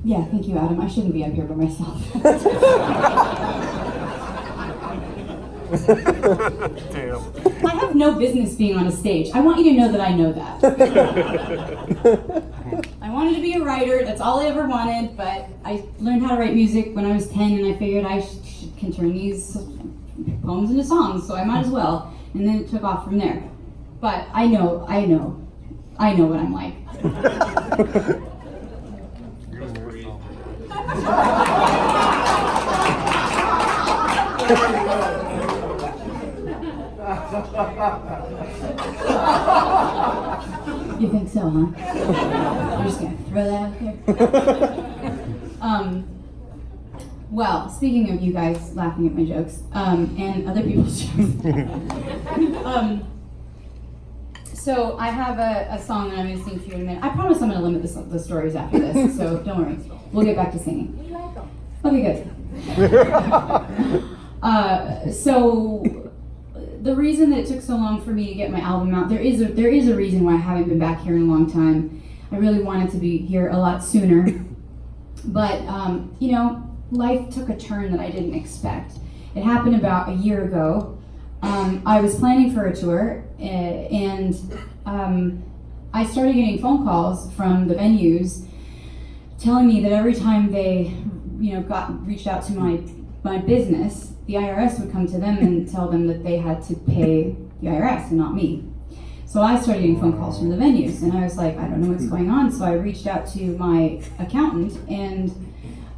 Yeah, thank you, Adam. I shouldn't be up here by myself. Damn. I have no business being on a stage. I want you to know that I know that. I wanted to be a writer. That's all I ever wanted, but I learned how to write music when I was 10, and I figured I can turn these poems into songs, so I might as well. And then it took off from there. But I know what I'm like. You think so, huh? I'm just gonna throw that out there. Well, speaking of you guys laughing at my jokes, and other people's jokes, so I have a song that I'm gonna sing for you in a minute. I promise I'm gonna limit the stories after this, so don't worry. We'll get back to singing. Okay, good. So the reason that it took so long for me to get my album out, there is a reason why I haven't been back here in a long time. I really wanted to be here a lot sooner, but life took a turn that I didn't expect. It happened about a year ago. I was planning for a tour, and I started getting phone calls from the venues telling me that every time they reached out to my business, the IRS would come to them and tell them that they had to pay the IRS and not me. So I started getting phone calls from the venues, and I was like, I don't know what's going on. So I reached out to my accountant, and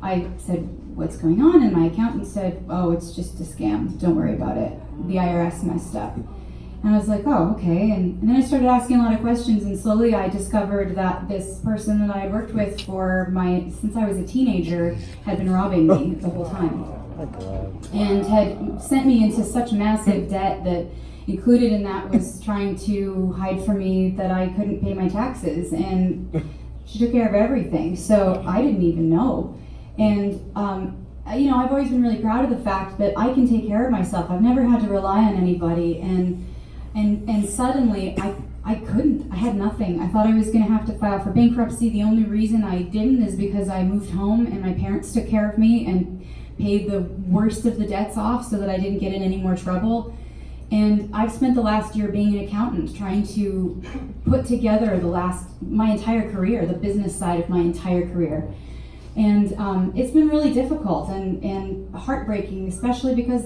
I said, what's going on? And my accountant said, oh, it's just a scam. Don't worry about it. The IRS messed up. And I was like, oh, okay. And then I started asking a lot of questions, and slowly I discovered that this person that I had worked with since I was a teenager had been robbing me the whole time. And had sent me into such massive debt that included in that was trying to hide from me that I couldn't pay my taxes. And she took care of everything. So I didn't even know. And I've always been really proud of the fact that I can take care of myself. I've never had to rely on anybody, and suddenly I couldn't. I had nothing. I thought I was going to have to file for bankruptcy. The only reason I didn't is because I moved home and my parents took care of me and paid the worst of the debts off so that I didn't get in any more trouble. And I've spent the last year being an accountant, trying to put together my entire career, the business side of my entire career. And it's been really difficult and heartbreaking, especially because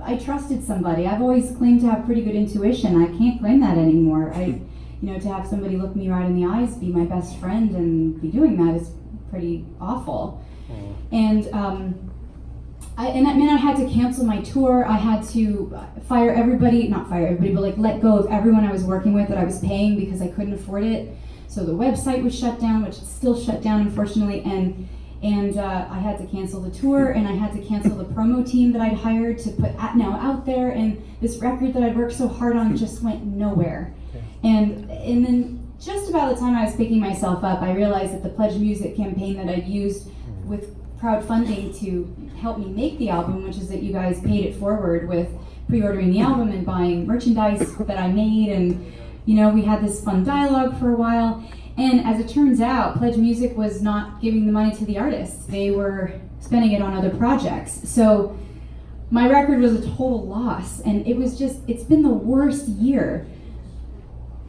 I trusted somebody. I've always claimed to have pretty good intuition. I can't claim that anymore. To have somebody look me right in the eyes, be my best friend, and be doing that is pretty awful. And that meant I had to cancel my tour. I had to not fire everybody, but let go of everyone I was working with that I was paying because I couldn't afford it. So the website was shut down, which is still shut down, unfortunately, and I had to cancel the tour, and I had to cancel the promo team that I'd hired to put out there, and this record that I'd worked so hard on just went nowhere. And then just about the time I was picking myself up, I realized that the Pledge Music campaign that I'd used with crowdfunding to help me make the album, which is that you guys paid it forward with pre-ordering the album and buying merchandise that I made, and we had this fun dialogue for a while. And as it turns out, Pledge Music was not giving the money to the artists. They were spending it on other projects. So my record was a total loss, and it's been the worst year.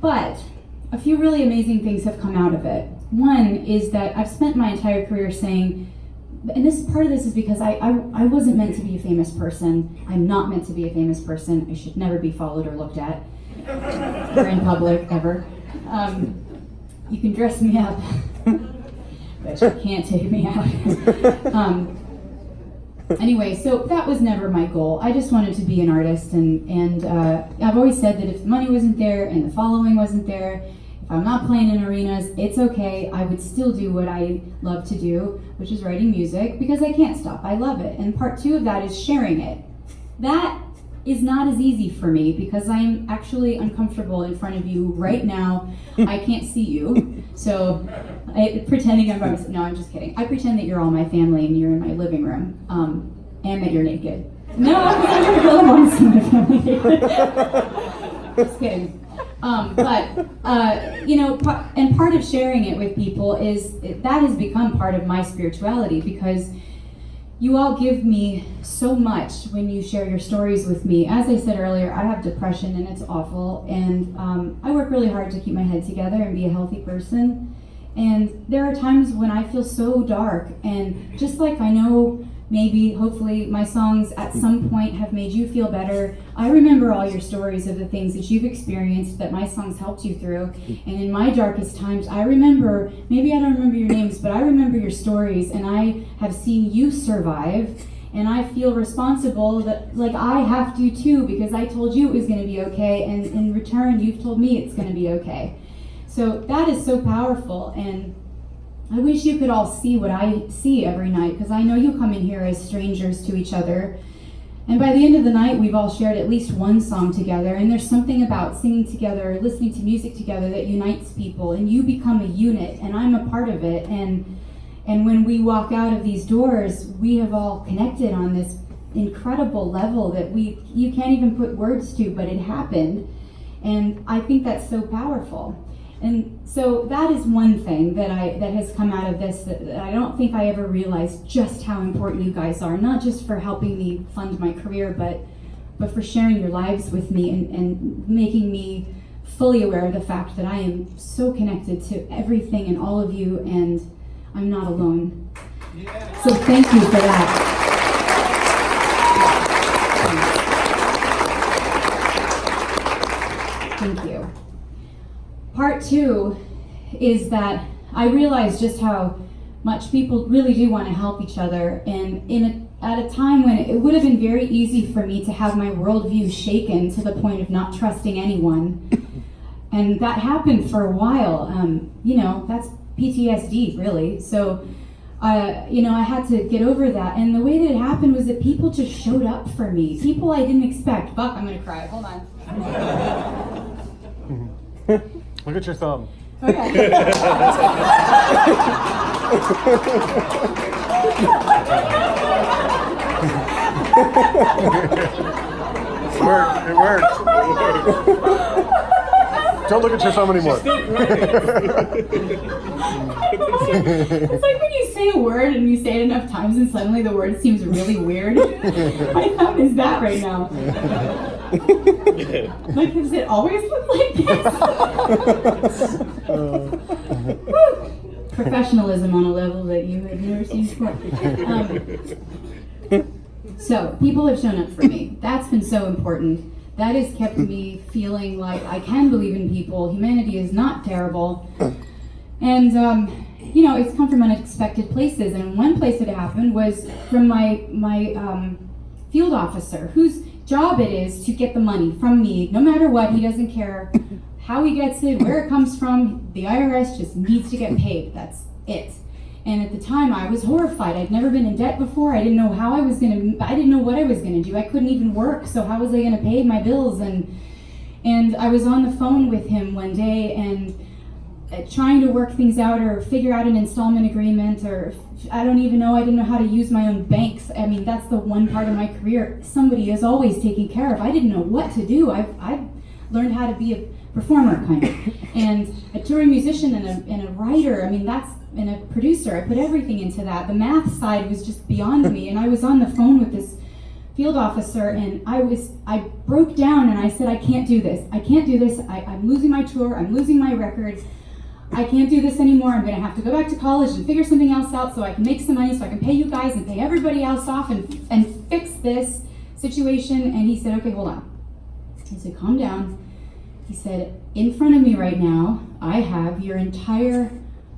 But a few really amazing things have come out of it. One is that I've spent my entire career saying, and part of this is because I wasn't meant to be a famous person. I'm not meant to be a famous person. I should never be followed or looked at or in public, ever. You can dress me up, but you can't take me out. Anyway, so that was never my goal. I just wanted to be an artist, and I've always said that if the money wasn't there and the following wasn't there, if I'm not playing in arenas, it's okay. I would still do what I love to do, which is writing music, because I can't stop. I love it. And part two of that is sharing it. That is not as easy for me because I'm actually uncomfortable in front of you right now. I can't see you, so pretending I'm by myself. No, I'm just kidding. I pretend that you're all my family and you're in my living room, and that you're naked. No, I really want to see my family Just kidding. You know, and part of sharing it with people is that has become part of my spirituality, because you all give me so much when you share your stories with me. As I said earlier, I have depression and it's awful, and I work really hard to keep my head together and be a healthy person. And there are times when I feel so dark, and just like I know maybe, hopefully, my songs at some point have made you feel better. I remember all your stories of the things that you've experienced that my songs helped you through. And in my darkest times, I remember, maybe I don't remember your names, but I remember your stories, and I have seen you survive. And I feel responsible that, like, I have to too, because I told you it was going to be okay, and in return, you've told me it's going to be okay. So that is so powerful, and I wish you could all see what I see every night, because I know you come in here as strangers to each other. And by the end of the night, we've all shared at least one song together, and there's something about singing together, listening to music together that unites people, and you become a unit, and I'm a part of it. And when we walk out of these doors, we have all connected on this incredible level that you can't even put words to, but it happened. And I think that's so powerful. And so that is one thing that has come out of this, that I don't think I ever realized just how important you guys are, not just for helping me fund my career, but for sharing your lives with me and making me fully aware of the fact that I am so connected to everything and all of you, and I'm not alone. Yeah. So thank you for that. Thank you. Part two is that I realized just how much people really do want to help each other, and at a time when it would have been very easy for me to have my worldview shaken to the point of not trusting anyone. And that happened for a while. You know, that's PTSD, really. So, you know, I had to get over that. And the way that it happened was that people just showed up for me. People I didn't expect. Fuck, I'm gonna cry. Hold on. Look at your thumb. Okay. It worked. Don't look at your thumb anymore. It's like when you say a word and you say it enough times and suddenly the word seems really weird. My thumb is that right now. Like, does it always look like this? Professionalism on a level that you had never seen before. So, people have shown up for me. That's been so important. That has kept me feeling like I can believe in people. Humanity is not terrible. And, you know, it's come from unexpected places. And one place that it happened was from my field officer, whose job it is to get the money from me. No matter what, he doesn't care how he gets it, where it comes from. The IRS just needs to get paid. That's it. And at the time, I was horrified. I'd never been in debt before. I didn't know how I didn't know what I was going to do. I couldn't even work, so how was I going to pay my bills? And I was on the phone with him one day and trying to work things out or figure out an installment agreement, or I didn't know how to use my own banks. I mean, that's the one part of my career somebody is always taking care of. I didn't know what to do. I've learned how to be a performer, kind of, and a touring musician and a writer. I mean, and a producer. I put everything into that. The math side was just beyond me, and I was on the phone with this field officer, and I broke down and I said, I can't do this. I'm losing my tour. I'm losing my record. I can't do this anymore. I'm going to have to go back to college and figure something else out so I can make some money, so I can pay you guys and pay everybody else off and fix this situation. And he said, okay, hold on. He said, calm down. He said, in front of me right now, I have your entire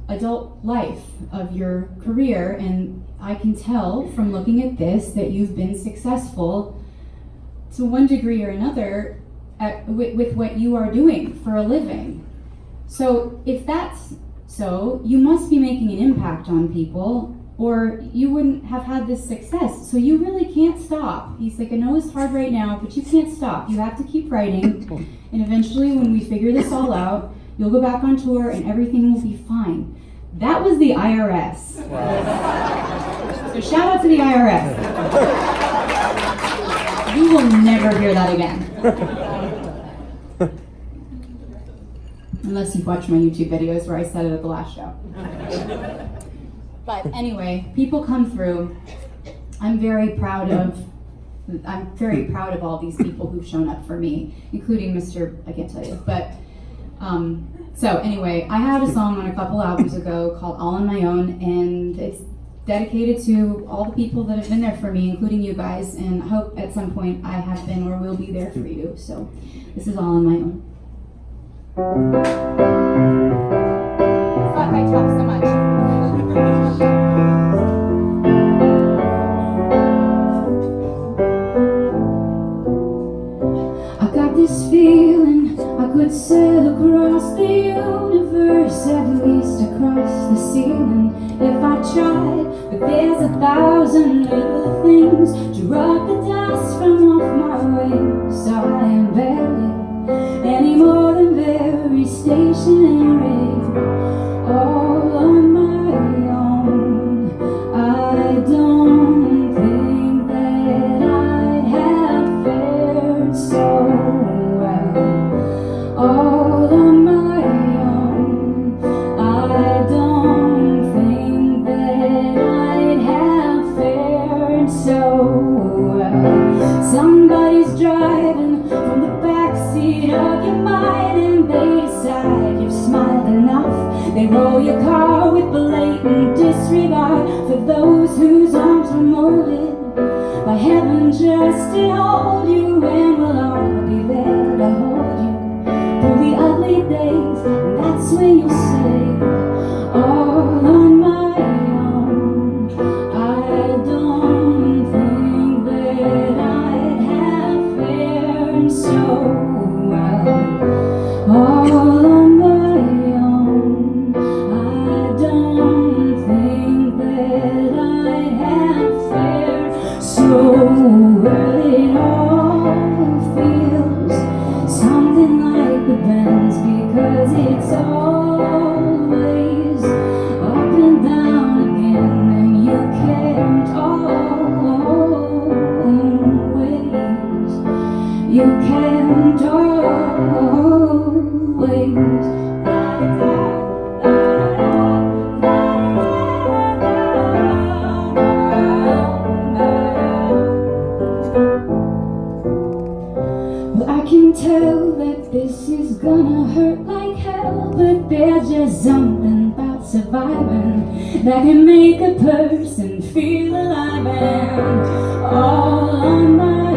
adult life of your career, and I can tell from looking at this that you've been successful to one degree or another with what you are doing for a living. So if that's so, you must be making an impact on people, or you wouldn't have had this success. So you really can't stop. He's like, I know it's hard right now, but you can't stop. You have to keep writing, and eventually when we figure this all out, you'll go back on tour and everything will be fine. That was the IRS. Wow. So shout out to the IRS. You will never hear that again. Unless you've watched my YouTube videos where I said it at the last show. But anyway, people come through. I'm very proud of all these people who've shown up for me, including Mr. I can't tell you. But so anyway, I had a song on a couple albums ago called All on My Own, and it's dedicated to all the people that have been there for me, including you guys, and I hope at some point I have been or will be there for you. So this is All on My Own. Fuck, I talk so much. I got this feeling I could sail across the universe, at least across the ceiling, if I tried. But there's 1,000 little things to rub the dust from off my wings. So I am barely any more than very stationary, all on my own. I don't think that I'd have fared so well, all on my own. I don't think that I'd have fared so well. Somebody's driving from the backseat of your mind, and they decide you've smiled enough. They roll your car with blatant disregard for those whose arms were molded by heaven just to hold you, and we'll all be there to hold you through the ugly days. And that's when you'll say, all on my own. I don't think that I'd have fared so well, all on my own. I don't think that I'd have fared so well. It all feels something like the bends, because it's always up and down again, and you can't always, you can't always. Well, I can tell that this is gonna hurt like hell, but there's just something about surviving that can make a person feel alive, and all on my